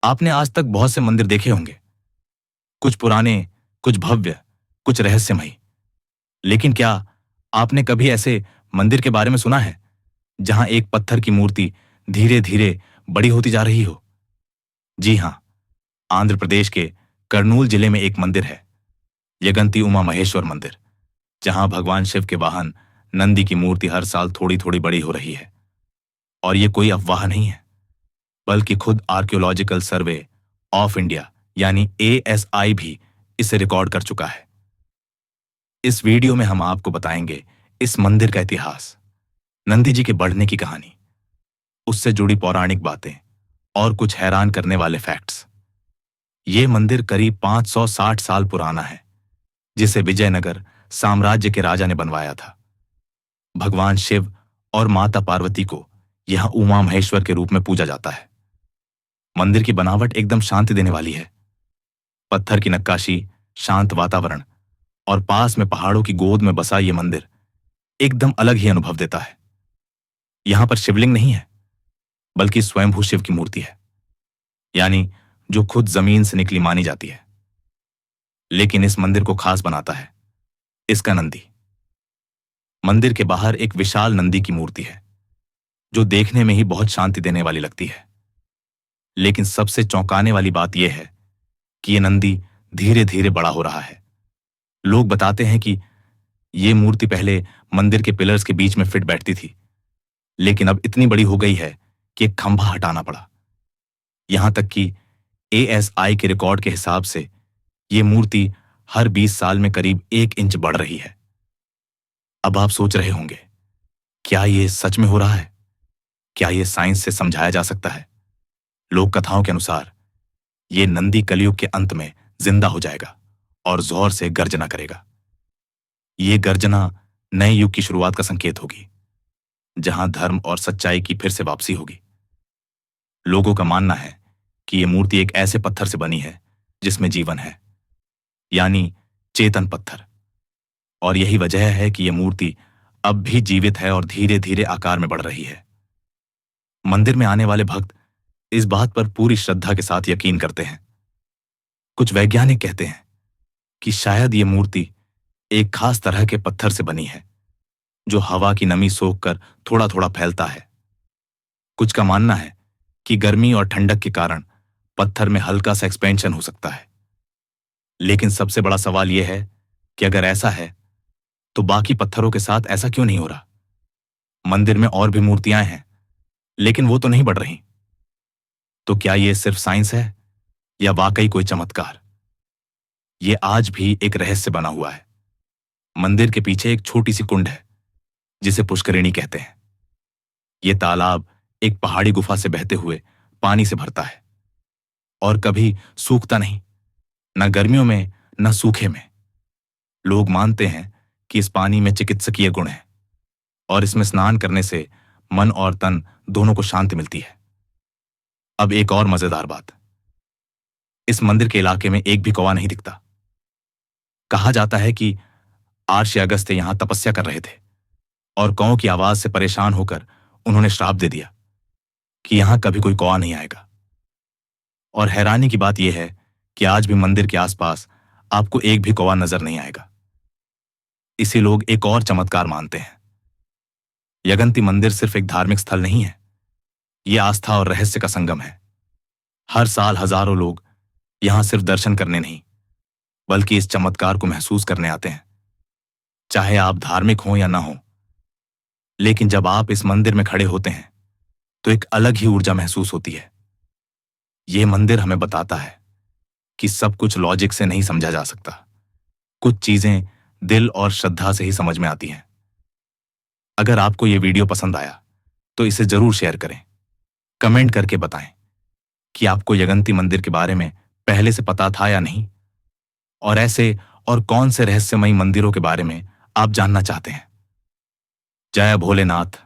आपने आज तक बहुत से मंदिर देखे होंगे, कुछ पुराने, कुछ भव्य, कुछ रहस्यमयी। लेकिन क्या आपने कभी ऐसे मंदिर के बारे में सुना है जहां एक पत्थर की मूर्ति धीरे धीरे बड़ी होती जा रही हो? जी हां, आंध्र प्रदेश के कर्नूल जिले में एक मंदिर है, यगंती उमा महेश्वर मंदिर, जहां भगवान शिव के वाहन नंदी की मूर्ति हर साल थोड़ी थोड़ी बड़ी हो रही है। और ये कोई अफवाह नहीं है, बल्कि खुद आर्कियोलॉजिकल सर्वे ऑफ इंडिया यानी ASI भी इसे रिकॉर्ड कर चुका है। इस वीडियो में हम आपको बताएंगे इस मंदिर का इतिहास, नंदी जी के बढ़ने की कहानी, उससे जुड़ी पौराणिक बातें और कुछ हैरान करने वाले फैक्ट्स। ये मंदिर करीब 560 साल पुराना है, जिसे विजयनगर साम्राज्य के राजा ने बनवाया था। भगवान शिव और माता पार्वती को यहां उमा महेश्वर के रूप में पूजा जाता है। मंदिर की बनावट एकदम शांति देने वाली है। पत्थर की नक्काशी, शांत वातावरण और पास में पहाड़ों की गोद में बसा ये मंदिर एकदम अलग ही अनुभव देता है। यहां पर शिवलिंग नहीं है, बल्कि स्वयंभू शिव की मूर्ति है, यानी जो खुद जमीन से निकली मानी जाती है। लेकिन इस मंदिर को खास बनाता है इसका नंदी। मंदिर के बाहर एक विशाल नंदी की मूर्ति है, जो देखने में ही बहुत शांति देने वाली लगती है। लेकिन सबसे चौंकाने वाली बात यह है कि यह नंदी धीरे धीरे बड़ा हो रहा है। लोग बताते हैं कि यह मूर्ति पहले मंदिर के पिलर्स के बीच में फिट बैठती थी, लेकिन अब इतनी बड़ी हो गई है कि एक खंभा हटाना पड़ा। यहां तक कि ASI के रिकॉर्ड के हिसाब से यह मूर्ति हर 20 साल में करीब 1 इंच बढ़ रही है। अब आप सोच रहे होंगे, क्या यह सच में हो रहा है? क्या यह साइंस से समझाया जा सकता है? लोक कथाओं के अनुसार यह नंदी कलयुग के अंत में जिंदा हो जाएगा और जोर से गर्जना करेगा। यह गर्जना नए युग की शुरुआत का संकेत होगी, जहां धर्म और सच्चाई की फिर से वापसी होगी। लोगों का मानना है कि यह मूर्ति एक ऐसे पत्थर से बनी है जिसमें जीवन है, यानी चेतन पत्थर। और यही वजह है कि यह मूर्ति अब भी जीवित है और धीरे धीरे आकार में बढ़ रही है। मंदिर में आने वाले भक्त इस बात पर पूरी श्रद्धा के साथ यकीन करते हैं। कुछ वैज्ञानिक कहते हैं कि शायद यह मूर्ति एक खास तरह के पत्थर से बनी है, जो हवा की नमी सोखकर थोड़ा थोड़ा फैलता है। कुछ का मानना है कि गर्मी और ठंडक के कारण पत्थर में हल्का सा एक्सपेंशन हो सकता है। लेकिन सबसे बड़ा सवाल यह है कि अगर ऐसा है, तो बाकी पत्थरों के साथ ऐसा क्यों नहीं हो रहा? मंदिर में और भी मूर्तियां हैं, लेकिन वो तो नहीं बढ़ रही। तो क्या यह सिर्फ साइंस है या वाकई कोई चमत्कार? यह आज भी एक रहस्य बना हुआ है। मंदिर के पीछे एक छोटी सी कुंड है, जिसे पुष्करिणी कहते हैं। यह तालाब एक पहाड़ी गुफा से बहते हुए पानी से भरता है और कभी सूखता नहीं, न गर्मियों में न सूखे में। लोग मानते हैं कि इस पानी में चिकित्सकीय गुण है और इसमें स्नान करने से मन और तन दोनों को शांति मिलती है। अब एक और मजेदार बात, इस मंदिर के इलाके में एक भी कौवा नहीं दिखता। कहा जाता है कि आर्य अगस्त्य यहां तपस्या कर रहे थे और कौओं की आवाज से परेशान होकर उन्होंने श्राप दे दिया कि यहां कभी कोई कौवा नहीं आएगा। और हैरानी की बात यह है कि आज भी मंदिर के आसपास आपको एक भी कौवा नजर नहीं आएगा। इसे लोग एक और चमत्कार मानते हैं। यगंती मंदिर सिर्फ एक धार्मिक स्थल नहीं है, यह आस्था और रहस्य का संगम है। हर साल हजारों लोग यहां सिर्फ दर्शन करने नहीं, बल्कि इस चमत्कार को महसूस करने आते हैं। चाहे आप धार्मिक हों या ना हो, लेकिन जब आप इस मंदिर में खड़े होते हैं तो एक अलग ही ऊर्जा महसूस होती है। यह मंदिर हमें बताता है कि सब कुछ लॉजिक से नहीं समझा जा सकता। कुछ चीजें दिल और श्रद्धा से ही समझ में आती हैं। अगर आपको यह वीडियो पसंद आया तो इसे जरूर शेयर करें। कमेंट करके बताएं कि आपको यगंती मंदिर के बारे में पहले से पता था या नहीं, और ऐसे और कौन से रहस्यमयी मंदिरों के बारे में आप जानना चाहते हैं। जय भोलेनाथ।